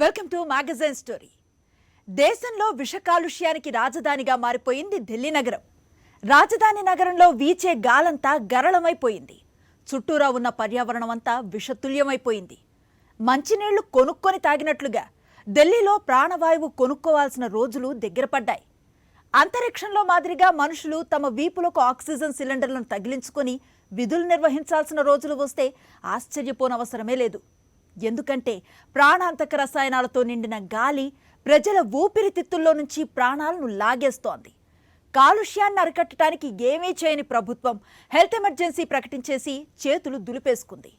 Welcome to magazine story. దేశంలో విష కాలుష్యానికి రాజధానిగా మారిపోయింది ఢిల్లీ నగరం. రాజధాని నగరంలో వీచే గాలంతా గరళమైపోయింది. చుట్టూరా ఉన్న పర్యావరణం అంతా విషతుల్యమైపోయింది. మంచినీళ్లు కొనుక్కొని తాగినట్లుగా ఢిల్లీలో ప్రాణవాయువు కొనుక్కోవాల్సిన రోజులు దగ్గర పడ్డాయి. అంతరిక్షంలో మాదిరిగా మనుషులు తమ వీపులకు ఆక్సిజన్ సిలిండర్లను తగిలించుకొని విధులు నిర్వహించాల్సిన రోజులు వస్తే ఆశ్చర్యపోనవసరమే లేదు. ఎందుకంటే ప్రాణాంతక రసాయనాలతో నిండిన గాలి ప్రజల ఊపిరితిత్తుల్లో నుంచి ప్రాణాలను లాగేస్తోంది. కాలుష్యాన్ని అరికట్టడానికి ఏమీ చేయని ప్రభుత్వం హెల్త్ ఎమర్జెన్సీ ప్రకటించేసి చేతులు దులిపేసుకుంది.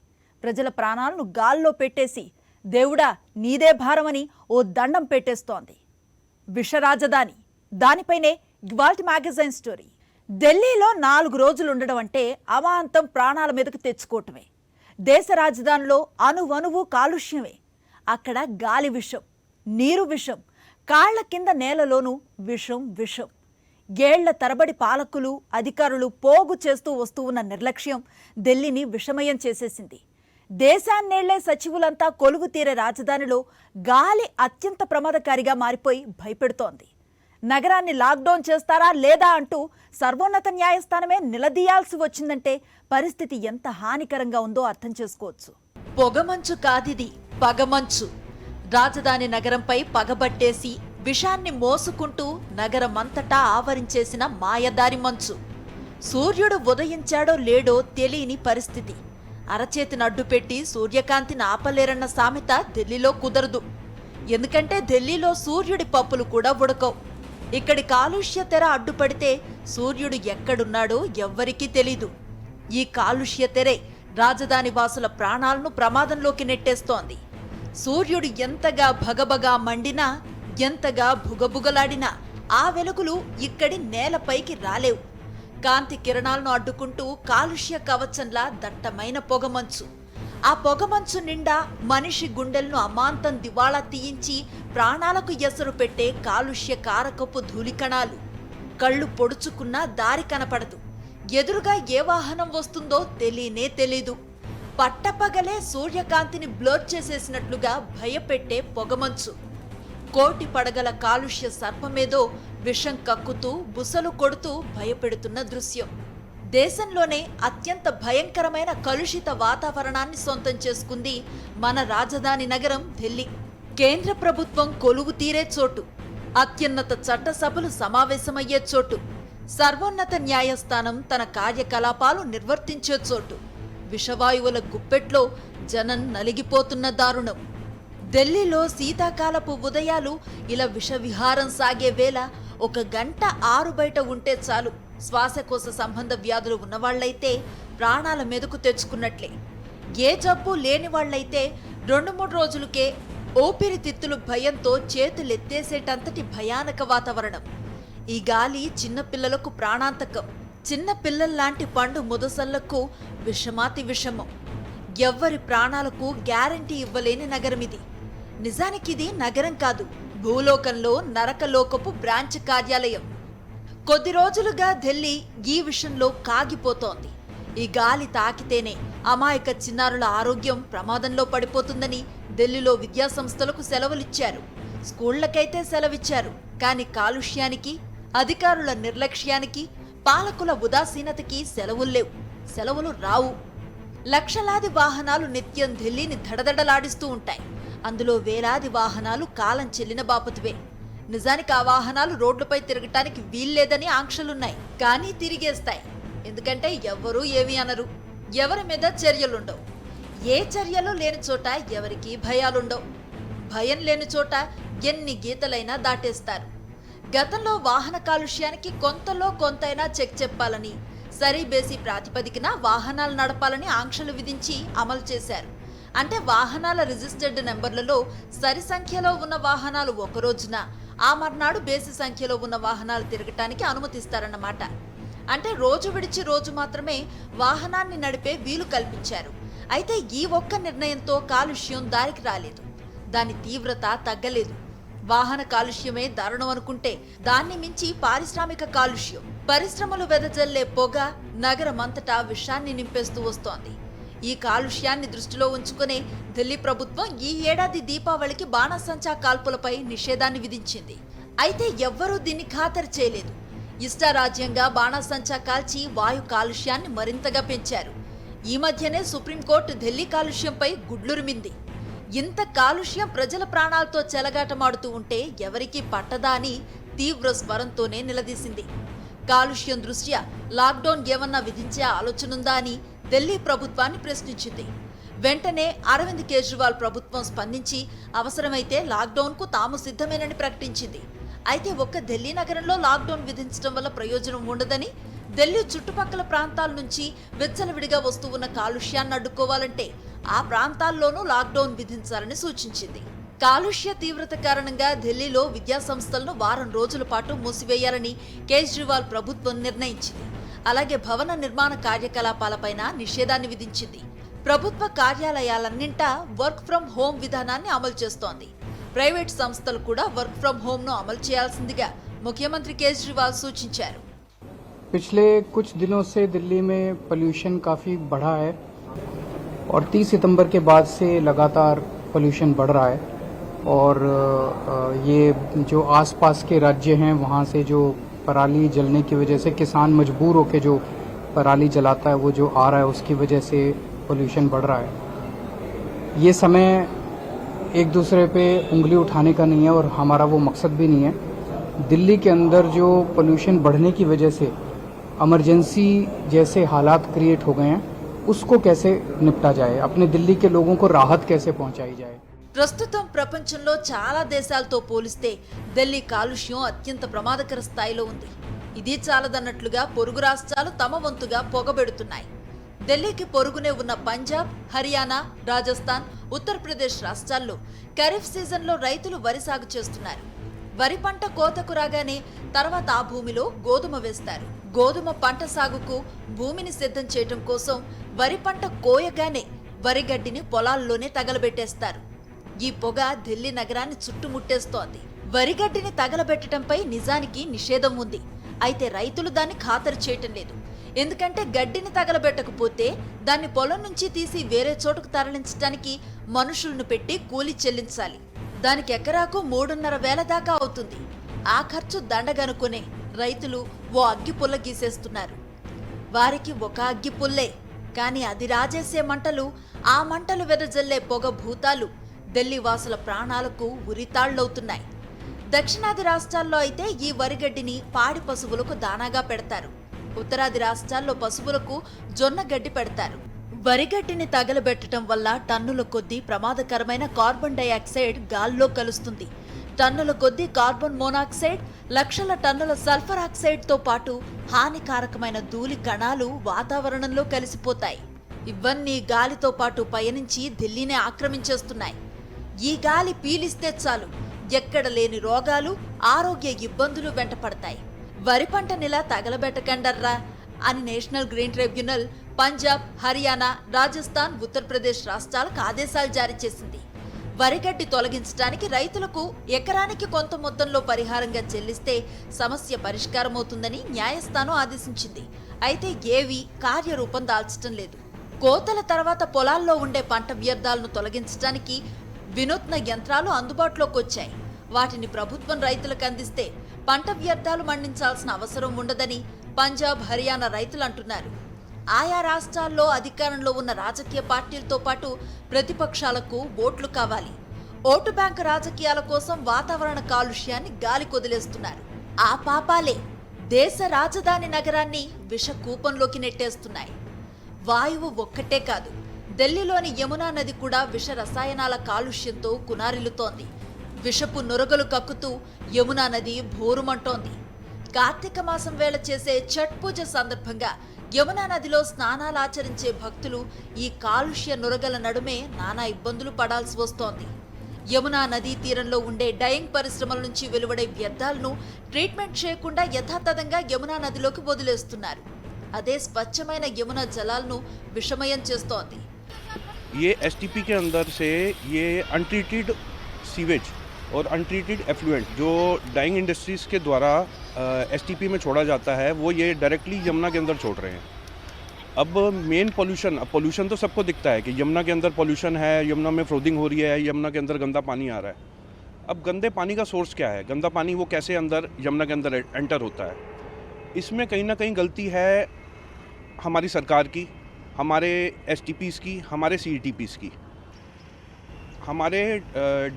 ప్రజల ప్రాణాలను గాల్లో పెట్టేసి దేవుడా నీదే భారమని ఓ దండం పెట్టేస్తోంది. విషరాజధాని, దానిపైనే ఇవాల్టి మ్యాగజైన్ స్టోరీ. ఢిల్లీలో 4 రోజులు ఉండడం అంటే అమాంతం ప్రాణాల మీదకు తెచ్చుకోవటమే. దేశ రాజధానిలో అణువణువు కాలుష్యమే. అక్కడ గాలి విషం, నీరు విషం, కాళ్ల కింద నేలలోనూ విషం. ఏళ్ల తరబడి పాలకులు, అధికారులు పోగు చేస్తూ వస్తూ ఉన్న నిర్లక్ష్యం ఢిల్లీని విషమయం చేసేసింది. దేశాన్నేళ్లే సచివులంతా కొలువు తీరే రాజధానిలో గాలి అత్యంత ప్రమాదకారిగా మారిపోయి భయపెడుతోంది. నగరాన్ని లాక్డౌన్ చేస్తారా లేదా అంటూ సర్వోన్నత న్యాయస్థానమే నిలదీయాల్సి వచ్చిందంటే పరిస్థితి ఎంత హానికరంగా ఉందో అర్థం చేసుకోవచ్చు. పొగమంచు కాదిది, పగమంచు. రాజధాని నగరంపై పగబట్టేసి విషాన్ని మోసుకుంటూ నగరమంతటా ఆవరించేసిన మాయదారి మంచు. సూర్యుడు ఉదయించాడో లేడో తెలియని పరిస్థితి. అరచేతిని అడ్డుపెట్టి సూర్యకాంతిని ఆపలేరన్న సామెత ఢిల్లీలో కుదరదు. ఎందుకంటే ఢిల్లీలో సూర్యుడి పప్పులు కూడా ఉడకవు. ఇక్కడి కాలుష్య తెర అడ్డుపడితే సూర్యుడు ఎక్కడున్నాడో ఎవ్వరికీ తెలీదు. ఈ కాలుష్య తెరే రాజధాని వాసుల ప్రాణాలను ప్రమాదంలోకి నెట్టేస్తోంది. సూర్యుడు ఎంతగా భగభగా మండినా, ఎంతగా భుగభుగలాడినా ఆ వెలుగులు ఇక్కడి నేలపైకి రాలేవు. కాంతి కిరణాలను అడ్డుకుంటూ కాలుష్య కవచంలా దట్టమైన పొగమంచు. ఆ పొగమంచు నిండా మనిషి గుండెలను అమాంతం దివాళా తీయించి ప్రాణాలకు ఎసరు పెట్టే కాలుష్య కారకపు ధూళికణాలు. కళ్ళు పొడుచుకున్నా దారి కనపడదు. ఎదురుగా ఏ వాహనం వస్తుందో తెలీదు. పట్టపగలే సూర్యకాంతిని బ్లర్ చేసేసినట్లుగా భయపెట్టే పొగమంచు. కోటి పడగల కాలుష్య సర్పమేదో విషం కక్కుతూ బుసలు కొడుతూ భయపెడుతున్న దృశ్యం. దేశంలోనే అత్యంత భయంకరమైన కలుషిత వాతావరణాన్ని సొంతం చేసుకుంది మన రాజధాని నగరం ఢిల్లీ. కేంద్ర ప్రభుత్వం కొలువు తీరే చోటు, అత్యున్నత చట్టసభలు సమావేశమయ్యే చోటు, సర్వోన్నత న్యాయస్థానం తన కార్యకలాపాలు నిర్వర్తించే చోటు. విషవాయువుల గుప్పెట్లో జనం నలిగిపోతున్న దారుణం. ఢిల్లీలో శీతాకాలపు ఉదయాలు ఇలా విషవిహారం సాగే వేళ 1 గంట ఆరు బయట ఉంటే చాలు శ్వాసకోశ సంబంధ వ్యాధులు ఉన్నవాళ్లైతే ప్రాణాల మీదకు తెచ్చుకున్నట్లే. ఏ జబ్బు లేని వాళ్లైతే 2-3 రోజులకే ఊపిరితిత్తులు భయంతో చేతులెత్తేసేటంతటి భయానక వాతావరణం. ఈ గాలి చిన్నపిల్లలకు ప్రాణాంతకం. చిన్నపిల్లల్లాంటి పండు ముదసళ్లకు విషమాతి విషమం. ఎవ్వరి ప్రాణాలకు గ్యారంటీ ఇవ్వలేని నగరమిది. నిజానికిది నగరం కాదు, భూలోకంలో నరకలోకపు బ్రాంచ్ కార్యాలయం. కొద్ది రోజులుగా ఢిల్లీ ఈ విషయంలో కాగిపోతోంది. ఈ గాలి తాకితేనే అమాయక చిన్నారుల ఆరోగ్యం ప్రమాదంలో పడిపోతుందని ఢిల్లీలో విద్యాసంస్థలకు సెలవులిచ్చారు. స్కూళ్లకైతే సెలవిచ్చారు. కానీ కాలుష్యానికి, అధికారుల నిర్లక్ష్యానికి, పాలకుల ఉదాసీనతకి సెలవుల్లేవు. సెలవులు రావు. లక్షలాది వాహనాలు నిత్యం ఢిల్లీని దడదడలాడిస్తూ ఉంటాయి. అందులో వేలాది వాహనాలు కాలం చెల్లిన బాపతివే. నిజానికి ఆ వాహనాలు రోడ్లపై తిరగటానికి వీల్లేదని ఆంక్షలున్నాయి. కానీ తిరిగేస్తాయి. ఎందుకంటే ఎవ్వరూ ఏమీ అనరు. ఎవరి మీద చర్యలుండవు. ఏ చర్యలు లేని చోట ఎవరికీ భయాలుండవు. భయం లేని చోట ఎన్ని గీతలైనా దాటేస్తారు. గతంలో వాహన కాలుష్యానికి కొంతలో కొంతైనా చెక్ చెప్పాలని, సరిబేసి ప్రాతిపదికన వాహనాలు నడపాలని ఆంక్షలు విధించి అమలు చేశారు. అంటే వాహనాల రిజిస్టర్డ్ నెంబర్లలో సరి సంఖ్యలో ఉన్న వాహనాలు ఒక రోజున, ఆ మర్నాడు బేసి సంఖ్యలో ఉన్న వాహనాలు తిరగటానికి అనుమతిస్తారన్నమాట. అంటే రోజు విడిచి రోజు మాత్రమే వాహనాన్ని నడిపే వీలు కల్పించారు. అయితే ఈ ఒక్క నిర్ణయంతో కాలుష్యం దారికి రాలేదు. దాని తీవ్రత తగ్గలేదు. వాహన కాలుష్యమే దారుణం అనుకుంటే దాన్ని మించి పారిశ్రామిక కాలుష్యం. పరిశ్రమలు వెదజల్లే పొగ నగరమంతటా విషాన్ని నింపేస్తూ వస్తోంది. ఈ కాలుష్యాన్ని దృష్టిలో ఉంచుకునే ఢిల్లీ ప్రభుత్వం ఈ ఏడాది దీపావళికి బాణసంచా కాల్పులపై నిషేధాన్ని విధించింది. అయితే ఎవ్వరూ దీన్ని ఖాతరు చేయలేదు. ఇష్టారాజ్యంగా బాణసంచా కాల్చి వాయు కాలుష్యాన్ని మరింతగా పెంచారు. ఈ మధ్యనే సుప్రీంకోర్టు ఢిల్లీ కాలుష్యంపై గుడ్లురిమింది. ఇంత కాలుష్యం ప్రజల ప్రాణాలతో చెలగాటమాడుతూ ఉంటే ఎవరికీ పట్టదా అని తీవ్ర స్వరంతోనే నిలదీసింది. కాలుష్యం దృష్ట్యా లాక్డౌన్ ఏమన్నా విధించే ఆలోచనుందా అని ఢిల్లీ ప్రభుత్వాన్ని ప్రశ్నించింది. వెంటనే అరవింద్ కేజ్రీవాల్ ప్రభుత్వం స్పందించి అవసరమైతే లాక్డౌన్కు తాము సిద్ధమేనని ప్రకటించింది. అయితే ఒక్క ఢిల్లీ నగరంలో లాక్డౌన్ విధించడం వల్ల ప్రయోజనం ఉండదని, ఢిల్లీ చుట్టుపక్కల ప్రాంతాల నుంచి విచ్చలవిడిగా వస్తూ ఉన్న కాలుష్యాన్ని అడ్డుకోవాలంటే ఆ ప్రాంతాల్లోనూ లాక్డౌన్ విధించాలని సూచించింది. కాలుష్య తీవ్రత కారణంగా ఢిల్లీలో విద్యా సంస్థలను వారం రోజుల పాటు మూసివేయాలని కేజ్రీవాల్ ప్రభుత్వం నిర్ణయించింది. అలాగే భవన నిర్మాణ కార్యకలాపాలపైన నిషేధాన్ని విధించింది. ప్రభుత్వ కార్యాలయాలన్నింటా వర్క్ ఫ్రం హోం విధానాన్ని అమలు చేస్తోంది. ప్రైవేట్ సంస్థలు కూడా వర్క్ ఫ్రం హోమ్ ను అమలు చేయాల్సిందిగా ముఖ్యమంత్రి కేజ్రీవాల్ సూచించారు. पिछले कुछ दिनों से दिल्ली में पोल्यूशन काफ़ी बढ़ा है और 30 सितंबर के बाद से लगातार पोल्यूशन बढ़ रहा है और ये जो आसपास के राज्य हैं वहाँ से जो पराली जलने की वजह से किसान मजबूर होकर जो पराली जलाता है वो जो आ रहा है उसकी वजह से पोल्यूशन बढ़ रहा है। ये समय एक दूसरे पे उंगली उठाने का नहीं है और हमारा वो मकसद भी नहीं है। दिल्ली के अंदर जो पोल्यूशन बढ़ने की वजह से इमरजेंसी जैसे हालात क्रिएट हो गए हैं उसको कैसे निपटा जाए, अपने दिल्ली के लोगों को राहत कैसे पहुंचाई जाए। ప్రస్తుతం ప్రపంచంలో చాలా దేశాలతో పోలిస్తే ఢిల్లీ కాలుష్యం అత్యంత ప్రమాదకర స్థాయిలో ఉంది. ఇది చాలదన్నట్లుగా పొరుగు రాష్ట్రాలు తమ వంతుగా పొగబెడుతున్నాయి. ఢిల్లీకి పొరుగునే ఉన్న పంజాబ్, హర్యానా, రాజస్థాన్, ఉత్తరప్రదేశ్ రాష్ట్రాల్లో ఖరీఫ్ సీజన్లో రైతులు వరి సాగు చేస్తున్నారు. వరి పంట కోతకు రాగానే తర్వాత ఆ భూమిలో గోధుమ వేస్తారు. గోధుమ పంట సాగుకు భూమిని సిద్ధం చేయడం కోసం వరి పంట కోయగానే వరిగడ్డిని పొలాల్లోనే తగలబెట్టేస్తారు. ఈ పొగ ఢిల్లీ నగరాన్ని చుట్టుముట్టేస్తోంది. వరిగడ్డిని తగలబెట్టడంపై నిజానికి నిషేధం ఉంది. అయితే రైతులు దాన్ని ఖాతరు చేయటం లేదు. ఎందుకంటే గడ్డిని తగలబెట్టకపోతే దాన్ని పొలం నుంచి తీసి వేరే చోటుకు తరలించడానికి మనుషులను పెట్టి కూలీ చెల్లించాలి. దానికి ఎకరాకు 3,500 దాకా అవుతుంది. ఆ ఖర్చు దండగనుకునే రైతులు ఓ అగ్గిపుల్ల గీసేస్తున్నారు. వారికి ఒక అగ్గిపుల్లే, కానీ అది రాజేసే మంటలు, ఆ మంటలు వెదజల్లే పొగ భూతాలు ఢిల్లీ వాసుల ప్రాణాలకు ఉరితాళ్లవుతున్నాయి. దక్షిణాది రాష్ట్రాల్లో అయితే ఈ వరిగడ్డిని పాడి పశువులకు దానాగా పెడతారు. ఉత్తరాది రాష్ట్రాల్లో పశువులకు జొన్న గడ్డి పెడతారు. వరిగడ్డిని తగలబెట్టడం వల్ల టన్నుల కొద్దీ ప్రమాదకరమైన కార్బన్ డైఆక్సైడ్ గాల్లో కలుస్తుంది. టన్నుల కొద్దీ కార్బన్ మోనాక్సైడ్, లక్షల టన్నుల సల్ఫర్ ఆక్సైడ్తో పాటు హానికారకమైన ధూళి కణాలు వాతావరణంలో కలిసిపోతాయి. ఇవన్నీ గాలితో పాటు పయనించి ఢిల్లీని ఆక్రమించేస్తున్నాయి. ఈ గాలి పీలిస్తే చాలు ఎక్కడ లేని రోగాలు, ఆరోగ్య ఇబ్బందులు వెంటపడతాయి. వరి పంటనిలా తగలబెట్టకండర్రా అని national green tribunal Punjab, Haryana, Rajasthan, Uttar Pradesh రాష్ట్రాలకు ఆదేశాలు జారీ చేసింది. వరిగడ్డి తొలగించడానికి రైతులకు ఎకరానికి కొంత మొత్తంలో పరిహారంగా చెల్లిస్తే సమస్య పరిష్కారమవుతుందని న్యాయస్థానం ఆదేశించింది. అయితే ఏవీ కార్యరూపం దాల్చడం లేదు. కోతల తర్వాత పొలాల్లో ఉండే పంట వ్యర్థాలను తొలగించడానికి వినూత్న యంత్రాలు అందుబాటులోకి వచ్చాయి. వాటిని ప్రభుత్వం రైతులకు అందిస్తే పంట వ్యర్థాలు మండించాల్సిన అవసరం ఉండదని పంజాబ్, హర్యానా రైతులు అంటున్నారు. ఆయా రాష్ట్రాల్లో అధికారంలో ఉన్న రాజకీయ పార్టీలతో పాటు ప్రతిపక్షాలకు ఓట్లు కావాలి. ఓటు బ్యాంకు రాజకీయాల కోసం వాతావరణ కాలుష్యాన్ని గాలి కొదిలేస్తున్నారు. ఆ పాపాలే దేశ రాజధాని నగరాన్ని విష కూపంలోకి నెట్టేస్తున్నాయి. వాయువు ఒక్కటే కాదు, ఢిల్లీలోని యమునా నది కూడా విష రసాయనాల కాలుష్యంతో కునారిల్లుతోంది. విషపు నొరగలు కక్కుతూ యమునా నది భోరుమంటోంది. కార్తీక మాసం వేళ చేసే ఛట్ పూజ సందర్భంగా యమునా నదిలో స్నానాలాచరించే భక్తులు ఈ కాలుష్య నురగల నడుమే నానా ఇబ్బందులు పడాల్సి వస్తోంది. యమునా నదీ తీరంలో ఉండే డయింగ్ పరిశ్రమల నుంచి వెలువడే వ్యర్థాలను ట్రీట్మెంట్ చేయకుండా యథాతథంగా యమునా నదిలోకి వదిలేస్తున్నారు. అదే స్వచ్ఛమైన యమునా జలాలను విషమయం చేస్తోంది. ये एसटीपी के अंदर से ये अनट्रीटेड सीवेज और अनट्रीटेड एफ्लुएंट जो डाइंग इंडस्ट्रीज़ के द्वारा एसटीपी में छोड़ा जाता है वो ये डायरेक्टली यमुना के अंदर छोड़ रहे हैं। अब मेन पोल्यूशन तो सबको दिखता है कि यमुना के अंदर पोल्यूशन है, यमुना में फ्रोदिंग हो रही है, यमुना के अंदर गंदा पानी आ रहा है। अब गंदे पानी का सोर्स क्या है, गंदा पानी वो कैसे अंदर यमुना के अंदर एंटर होता है? इसमें कहीं ना कहीं गलती है हमारी सरकार की, हमारे STPs की, हमारे CETPs की। हमारे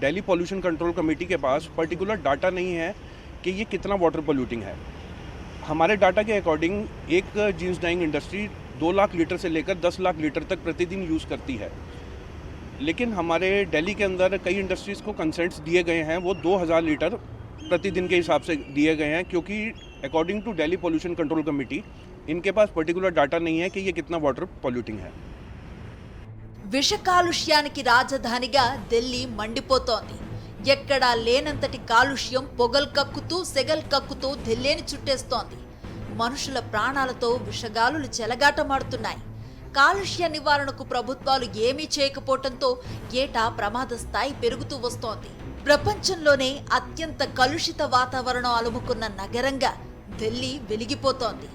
दिल्ली पॉल्यूशन कंट्रोल कमेटी के पास पर्टिकुलर डाटा नहीं है कि ये कितना वाटर पोल्यूटिंग है। हमारे डाटा के अकॉर्डिंग एक jeans dyeing industry 2 lakh litre से लेकर 10 लाख लीटर तक प्रतिदिन यूज़ करती है, लेकिन हमारे दिल्ली के अंदर कई इंडस्ट्रीज़ को कंसेंट्स दिए गए हैं, वो 2000 लीटर प्रतिदिन के हिसाब से दिए गए हैं, क्योंकि according to Delhi pollution control committee इनके पास पर्टिकुलर डाटा नहीं है कि ये कितना वाटर पॉल्यूटिंग है। విష కాలుష్యానికి రాజధానిగా ఢిల్లీ మండిపోతోంది. ఎక్కడా లేనంతటి కాలుష్యం పొగలు కక్కుతూ సెగలు కక్కుతూ ఢిల్లీని చుట్టేస్తోంది. మనుషుల ప్రాణాలతో విషగాలులు చెలగాటమాడుతున్నాయి. కాలుష్య నివారణకు ప్రభుత్వాలు ఏమీ చేయకపోవడంతో ఏటా ప్రమాద స్థాయి పెరుగుతూ వస్తోంది. ప్రపంచంలోనే అత్యంత కలుషిత వాతావరణం అలుముకున్న నగరంగా ఢిల్లీ వెలిగిపోతోంది.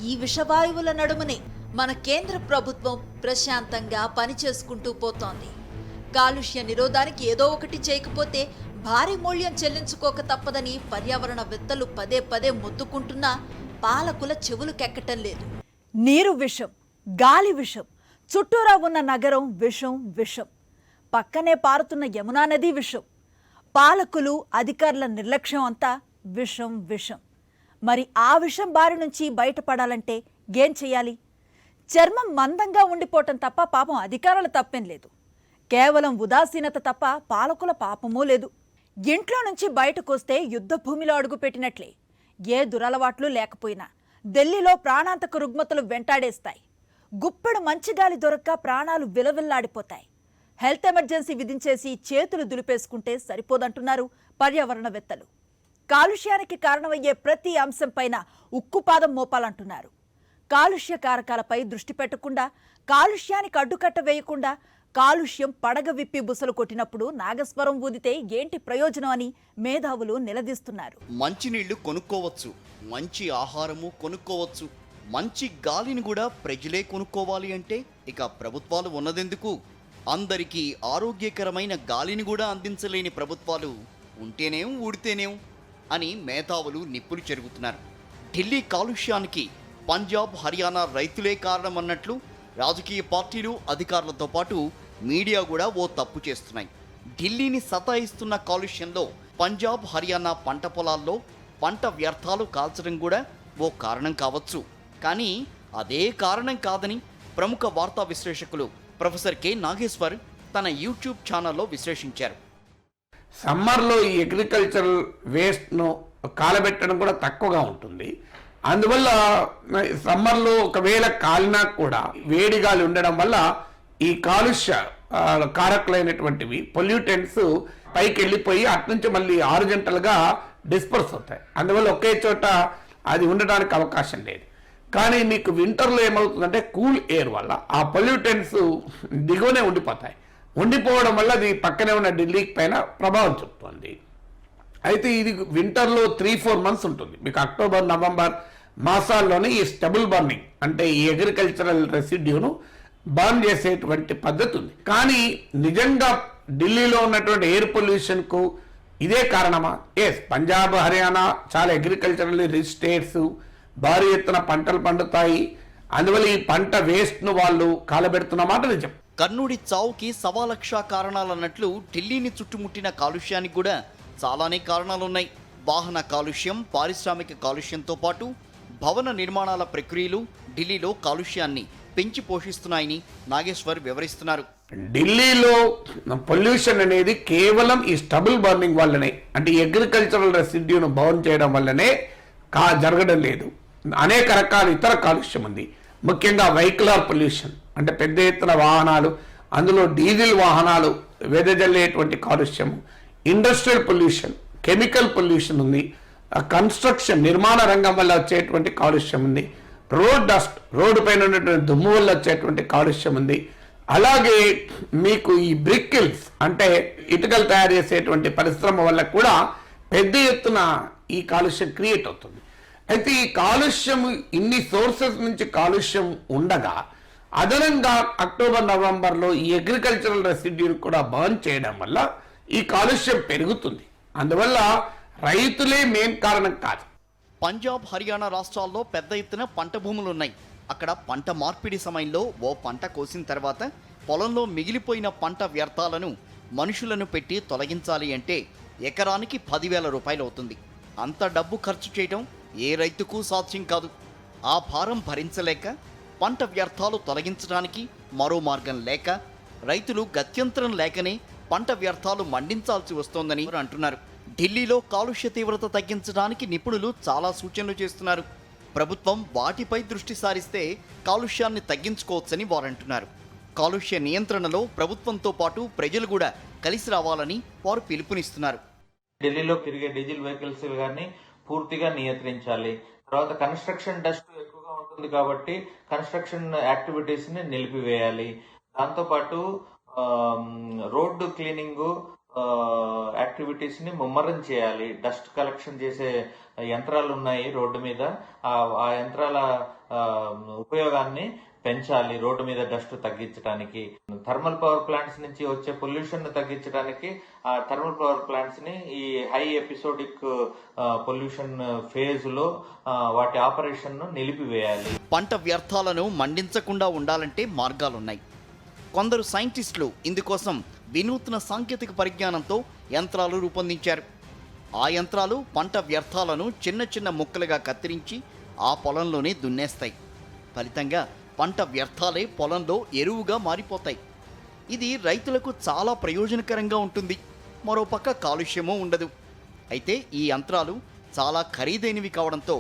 ఈ విషవాయువుల నడుమనే మన కేంద్ర ప్రభుత్వం ప్రశాంతంగా పనిచేసుకుంటూ పోతోంది. కాలుష్య నిరోధానికి ఏదో ఒకటి చేయకపోతే భారీ మూల్యం చెల్లించుకోక తప్పదని పర్యావరణవేత్తలు పదే పదే మొత్తుకుంటున్నా పాలకుల చెవులుకెక్కటం లేదు. నీరు విషం, గాలి విషం, చుట్టూరా ఉన్న నగరం విషం విషం, పక్కనే పారుతున్న యమునా నది విషం, పాలకులు అధికారుల నిర్లక్ష్యం అంతా విషం విషం. మరి ఆ విషం బారి నుంచి బయటపడాలంటే ఏం చేయాలి? చర్మం మందంగా ఉండిపోవటం తప్ప పాపం అధికారుల తప్పేం లేదు. కేవలం ఉదాసీనత తప్ప పాలకుల పాపమూ లేదు. ఇంట్లో నుంచి బయటకొస్తే యుద్ధ భూమిలో అడుగుపెట్టినట్లే. ఏ దురలవాట్లు లేకపోయినా ఢిల్లీలో ప్రాణాంతక రుగ్మతలు వెంటాడేస్తాయి. గుప్పెడు మంచి గాలి దొరక్క ప్రాణాలు విలవిల్లాడిపోతాయి. హెల్త్ ఎమర్జెన్సీ విధించేసి చేతులు దులిపేసుకుంటే సరిపోదంటున్నారు పర్యావరణవేత్తలు. కాలుష్యానికి కారణమయ్యే ప్రతి అంశంపైన ఉక్కుపాదం మోపాలంటున్నారు. కాలుష్య కారకాలపై దృష్టి పెట్టకుండా, కాలుష్యానికి అడ్డుకట్ట వేయకుండా, కాలుష్యం పడగ విప్పి బుసలు కొట్టినప్పుడు నాగస్వరం ఊదితే ఏంటి ప్రయోజనం అని మేధావులు నిలదీస్తున్నారు. మంచినీళ్లు కొనుక్కోవచ్చు, మంచి ఆహారము కొనుక్కోవచ్చు, మంచి గాలిని కూడా ప్రజలే కొనుక్కోవాలి అంటే ఇక ప్రభుత్వాలు ఉన్నదెందుకు? అందరికీ ఆరోగ్యకరమైన గాలిని కూడా అందించలేని ప్రభుత్వాలు ఉంటేనేం ఊడితేనేం అని మేధావులు నిప్పులు చెరుగుతున్నారు. ఢిల్లీ కాలుష్యానికి పంజాబ్, హర్యానా రైతులే కారణమన్నట్లు రాజకీయ పార్టీలు, అధికారులతో పాటు మీడియా కూడా ఓ తప్పు చేస్తున్నాయి. ఢిల్లీని సతాయిస్తున్న కాలుష్యంలో పంజాబ్, హర్యానా పంట పొలాల్లో పంట వ్యర్థాలు కాల్చడం కూడా ఓ కారణం కావచ్చు. కానీ అదే కారణం కాదని ప్రముఖ వార్తా విశ్లేషకులు ప్రొఫెసర్ కె నాగేశ్వర్ తన యూట్యూబ్ ఛానల్లో విశ్లేషించారు. సమ్మర్లో ఈ అగ్రికల్చరల్ వేస్ట్ను కాలబెట్టడం కూడా తక్కువగా ఉంటుంది. అందువల్ల సమ్మర్లో ఒకవేళ కాలినా కూడా వేడి గాలి ఉండడం వల్ల ఈ కాలుష్య కారకులైనటువంటివి పొల్యూటెంట్స్ పైకి వెళ్ళిపోయి అట్నుంచి మళ్ళీ 6 గంటలుగా డిస్పర్స్ అవుతాయి. అందువల్ల ఒకే చోట అది ఉండడానికి అవకాశం లేదు. కానీ మీకు వింటర్లో ఏమవుతుందంటే కూల్ ఎయిర్ వల్ల ఆ పొల్యూటెంట్స్ దిగువనే ఉండిపోవడం వల్ల అది పక్కనే ఉన్న ఢిల్లీ పైన ప్రభావం చూపుతుంది. అయితే ఇది వింటర్లో 3-4 మంత్స్ ఉంటుంది. మీకు అక్టోబర్, నవంబర్ మాసాల్లోనే ఈ స్టబుల్ బర్నింగ్ అంటే ఈ అగ్రికల్చరల్ రెసిడ్యూను బర్న్ చేసేటువంటి పద్ధతి ఉంది. కానీ నిజంగా ఢిల్లీలో ఉన్నటువంటి ఎయిర్ పొల్యూషన్కు ఇదే కారణమా? పంజాబ్, హర్యానా చాలా అగ్రికల్చరల్ రిచ్ స్టేట్స్, భారీ ఎత్తున పంటలు పండుతాయి. అందువల్ల ఈ పంట వేస్ట్ను వాళ్ళు కాలబెడుతున్నమాట నిజం. కర్నూడి చావుకి 1,00,000 కారణాలన్నట్లు ఢిల్లీని చుట్టుముట్టిన కాలుష్యానికి కూడా చాలానే కారణాలున్నాయి. వాహన కాలుష్యం, పారిశ్రామిక కాలుష్యంతో పాటు భవన నిర్మాణాల ప్రక్రియలు ఢిల్లీలో కాలుష్యాన్ని పెంచి పోషిస్తున్నాయని నాగేశ్వర్ వివరిస్తున్నారు. ఢిల్లీలో పొల్యూషన్ అనేది కేవలం ఈ స్టబుల్ బర్నింగ్ వల్లనే, అంటే ఈ అగ్రికల్చరల్ రెసిడ్యూను బర్న్ చేయడం వల్లనే జరగడం లేదు. అనేక రకాల ఇతర కాలుష్యం ఉంది. ముఖ్యంగా వెహికులర్ పొల్యూషన్ అంటే పెద్ద ఎత్తున వాహనాలు, అందులో డీజిల్ వాహనాలు వెదజల్లేటువంటి కాలుష్యం, ఇండస్ట్రియల్ పొల్యూషన్, కెమికల్ పొల్యూషన్ ఉంది, కన్స్ట్రక్షన్ నిర్మాణ రంగం వల్ల వచ్చేటువంటి కాలుష్యం ఉంది, రోడ్ డస్ట్ రోడ్డు పైన ఉన్నటువంటి దుమ్ము వల్ల వచ్చేటువంటి కాలుష్యం ఉంది. అలాగే మీకు ఈ బ్రిక్కిల్స్ అంటే ఇటుకలు తయారు చేసేటువంటి పరిశ్రమ వల్ల కూడా పెద్ద ఎత్తున ఈ కాలుష్యం క్రియేట్ అవుతుంది. అయితే ఈ కాలుష్యం ఇన్ని సోర్సెస్ నుంచి కాలుష్యం ఉండగా అదనంగా అక్టోబర్ నవంబర్లో ఈ అగ్రికల్చరల్ రెసిడ్యూని కూడా బర్న్ చేయడం వల్ల ఈ కాలుష్యం పెరుగుతుంది. అందువల్ల రైతులే మెయిన్ కారణం కాదు. పంజాబ్, హర్యానా రాష్ట్రాల్లో పెద్ద ఎత్తున పంట భూములున్నాయి. అక్కడ పంట మార్పిడి సమయంలో ఓ పంట కోసిన తర్వాత పొలంలో మిగిలిపోయిన పంట వ్యర్థాలను మనుషులను పెట్టి తొలగించాలి అంటే ఎకరానికి 10,000 రూపాయలు అవుతుంది. అంత డబ్బు ఖర్చు చేయడం ఏ రైతుకు సాధ్యం కాదు. ఆ భారం భరించలేక పంట వ్యర్థాలు తొలగించడానికి మరో మార్గం లేక రైతులు గత్యంతరం లేకనే పంట వ్యర్థాలు మండించాల్సి వస్తోందని అంటున్నారు. ఢిల్లీలో కాలుష్య తీవ్రత తగ్గించడానికి నిపుణులు చాలా సూచనలు చేస్తున్నారు. ప్రభుత్వం వాటిపై దృష్టి సారిస్తే కాలుష్యాన్ని తగ్గించుకోవచ్చని వారంటున్నారు. కాలుష్య నియంత్రణలో ప్రభుత్వంతో పాటు ప్రజలు కూడా కలిసి రావాలని వారు పిలుపునిస్తున్నారు. ఢిల్లీలో తిరిగే డీజిల్ వెహికల్స్ గాని పూర్తిగా నియంత్రించాలి. తర్వాత కన్స్ట్రక్షన్ డస్ట్ ఎక్కువగా ఉంటుంది కాబట్టి కన్స్ట్రక్షన్ యాక్టివిటీస్ ని నిలిపివేయాలి. దాంతోపాటు రోడ్డు క్లీనింగ్ యాక్టివిటీస్ ని ముమ్మరం చేయాలి. డస్ట్ కలెక్షన్ చేసే యంత్రాలు ఉన్నాయి రోడ్డు మీద, ఆ యంత్రాల ఉపయోగాన్ని పెంచాలి రోడ్డు మీద డస్ట్ తగ్గించడానికి. థర్మల్ పవర్ ప్లాంట్స్ నుంచి వచ్చే పొల్యూషన్ ను తగ్గించడానికి ఆ థర్మల్ పవర్ ప్లాంట్స్ ని ఈ హై ఎపిసోడిక్ పొల్యూషన్ ఫేజ్ లో వాటి ఆపరేషన్ ను నిలిపివేయాలి. పంట వ్యర్థాలను మండించకుండా ఉండాలంటే మార్గాలున్నాయి. కొందరు సైంటిస్టులు ఇందుకోసం వినూత్న సాంకేతిక పరిజ్ఞానంతో యంత్రాలు రూపొందించారు. ఆ యంత్రాలు పంట వ్యర్థాలను చిన్న చిన్న ముక్కలుగా కత్తిరించి ఆ పొలంలోనే దున్నేస్తాయి. ఫలితంగా పంట వ్యర్థాలే పొలంలో ఎరువుగా మారిపోతాయి. ఇది రైతులకు చాలా ప్రయోజనకరంగా ఉంటుంది. మరోపక్క కాలుష్యమూ ఉండదు. అయితే ఈ యంత్రాలు చాలా ఖరీదైనవి కావడంతో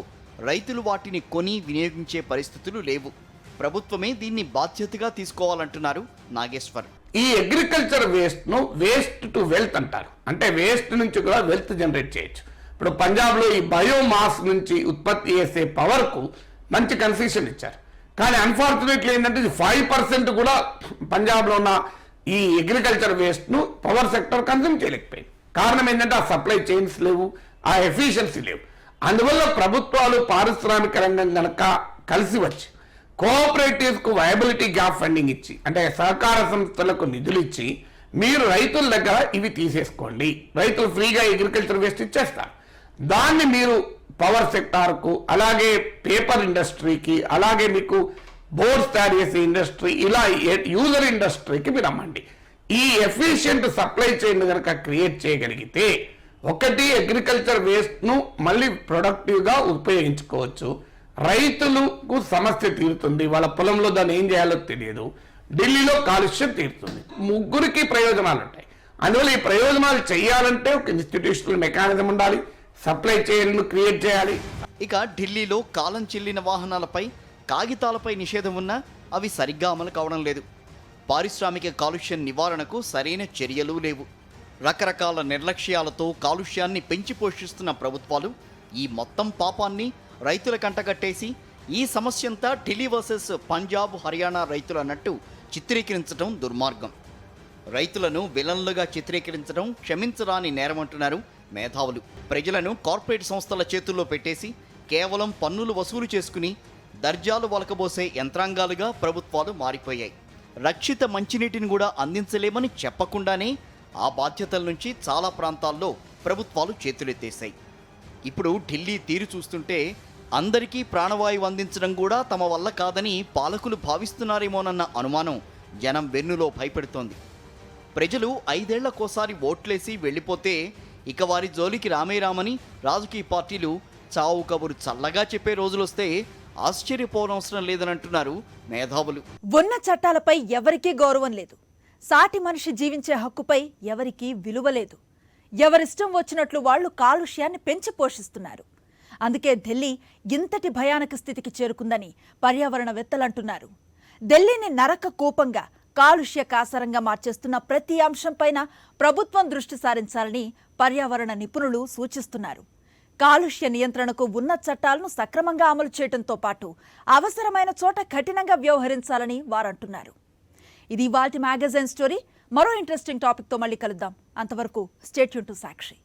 రైతులు వాటిని కొని వినియోగించే పరిస్థితులు లేవు. ప్రభుత్వమే దీన్ని బాధ్యతగా తీసుకోవాలంటున్నారు నాగేశ్వర్. ఈ అగ్రికల్చర్ వేస్ట్ ను వేస్ట్ టు వెల్త్ అంటారు. అంటే వేస్ట్ నుంచి కూడా వెల్త్ జనరేట్ చేయొచ్చు. ఇప్పుడు పంజాబ్లో ఈ బయోమాస్ నుంచి ఉత్పత్తి చేసే పవర్ కు మంచి కన్సెషన్ ఇచ్చారు. కానీ అన్ఫార్చునేట్లీ ఏంటంటే 5% కూడా పంజాబ్లో ఉన్న ఈ అగ్రికల్చర్ వేస్ట్ ను పవర్ సెక్టర్ కన్జ్యూమ్ చేయలేకపోయింది. కారణం ఏంటంటే ఆ సప్లై చైన్స్ లేవు, ఆ ఎఫిషియన్సీ లేవు. అందువల్ల ప్రభుత్వాలు పారిశ్రామిక రంగం కనుక కలిసి వచ్చి కోఆపరేటివ్స్ కు వయబిలిటీ గ్యాప్ ఫండింగ్ ఇచ్చి, అంటే సహకార సంస్థలకు నిధులు ఇచ్చి మీరు రైతుల దగ్గర ఇవి తీసేసుకోండి, రైతులు ఫ్రీగా అగ్రికల్చర్ వేస్ట్ ఇచ్చేస్తారు, దాన్ని మీరు పవర్ సెక్టార్కు, అలాగే పేపర్ ఇండస్ట్రీకి, అలాగే మీకు బోర్డ్స్ తయారు చేసే ఇండస్ట్రీ, ఇలా యూజర్ ఇండస్ట్రీకి మీరు అమ్మండి. ఈ ఎఫిషియెంట్ సప్లై చైన్ కనుక క్రియేట్ చేయగలిగితే ఒకటి అగ్రికల్చర్ వేస్ట్ ను మళ్ళీ ప్రొడక్టివ్గా ఉపయోగించుకోవచ్చు. రైతులకు సమస్య తీరుతుంది, వాళ్ళ పొలంలో దాన్ని ఏం చేయాలో తెలియదు. ఢిల్లీలో కాలుష్యం తీరుతుంది. ముగ్గురికి ప్రయోజనాలు ఉంటాయి. అందువల్ల ఈ ప్రయోజనాలు చేయాలంటే ఒక ఇన్స్టిట్యూషనల్ మెకానిజం ఉండాలి, సప్లై చైన్లు క్రియేట్ చేయాలి. ఇక ఢిల్లీలో కాలం చెల్లిన వాహనాలపై, కాగితాలపై నిషేధం ఉన్నా అవి సరిగ్గా అమలు కావడం లేదు. పారిశ్రామిక కాలుష్యం నివారణకు సరైన చర్యలు లేవు. రకరకాల నిర్లక్ష్యాలతో కాలుష్యాన్ని పెంచి పోషిస్తున్న ప్రభుత్వాలు ఈ మొత్తం పాపాన్ని రైతుల కంటగట్టేసి ఈ సమస్యంతా ఢిల్లీ వర్సెస్ పంజాబ్, హర్యానా రైతులు అన్నట్టు చిత్రీకరించడం దుర్మార్గం. రైతులను విలన్లుగా చిత్రీకరించడం క్షమించరాని నేరమంటున్నారు మేధావులు. ప్రజలను కార్పొరేట్ సంస్థల చేతుల్లో పెట్టేసి కేవలం పన్నులు వసూలు చేసుకుని దర్జాలు వలకబోసే యంత్రాంగాలుగా ప్రభుత్వాలు మారిపోయాయి. రక్షిత మంచినీటిని కూడా అందించలేమని చెప్పకుండానే ఆ బాధ్యతల నుంచి చాలా ప్రాంతాల్లో ప్రభుత్వాలు చేతులెత్తేశాయి. ఇప్పుడు ఢిల్లీ తీరు చూస్తుంటే అందరికీ ప్రాణవాయువు అందించడం కూడా తమ వల్ల కాదని పాలకులు భావిస్తున్నారేమోనన్న అనుమానం జనం వెన్నులో భయపెడుతోంది. ప్రజలు 5 ఏళ్లకోసారి ఓట్లేసి వెళ్ళిపోతే ఇక వారి జోలికి రామని రాజకీయ పార్టీలు చావు కబురు చల్లగా చెప్పే రోజులొస్తే ఆశ్చర్యపోనవసరం లేదనంటున్నారు మేధావులు. ఉన్న చట్టాలపై ఎవరికీ గౌరవం లేదు. సాటి మనిషి జీవించే హక్కుపై ఎవరికీ విలువ లేదు. ఎవరిష్టం వచ్చినట్లు వాళ్లు కాలుష్యాన్ని పెంచి పోషిస్తున్నారు. అందుకే ఢిల్లీ ఇంతటి భయానక స్థితికి చేరుకుందని పర్యావరణవేత్తలంటున్నారు. ఢిల్లీని నరక కూపంగా, కాలుష్య కాసరంగా మార్చేస్తున్న ప్రతి అంశంపైన ప్రభుత్వం దృష్టి సారించాలని పర్యావరణ నిపుణులు సూచిస్తున్నారు. కాలుష్య నియంత్రణకు ఉన్న చట్టాలను సక్రమంగా అమలు చేయడంతో పాటు అవసరమైన చోట కఠినంగా వ్యవహరించాలని వారంటున్నారు. ఇది ఇవాల్టి మ్యాగజైన్ స్టోరీ. మరో ఇంట్రెస్టింగ్ టాపిక్తో మళ్ళీ కలుద్దాం. అంతవరకు స్టే ట్యూన్ టు సాక్షి.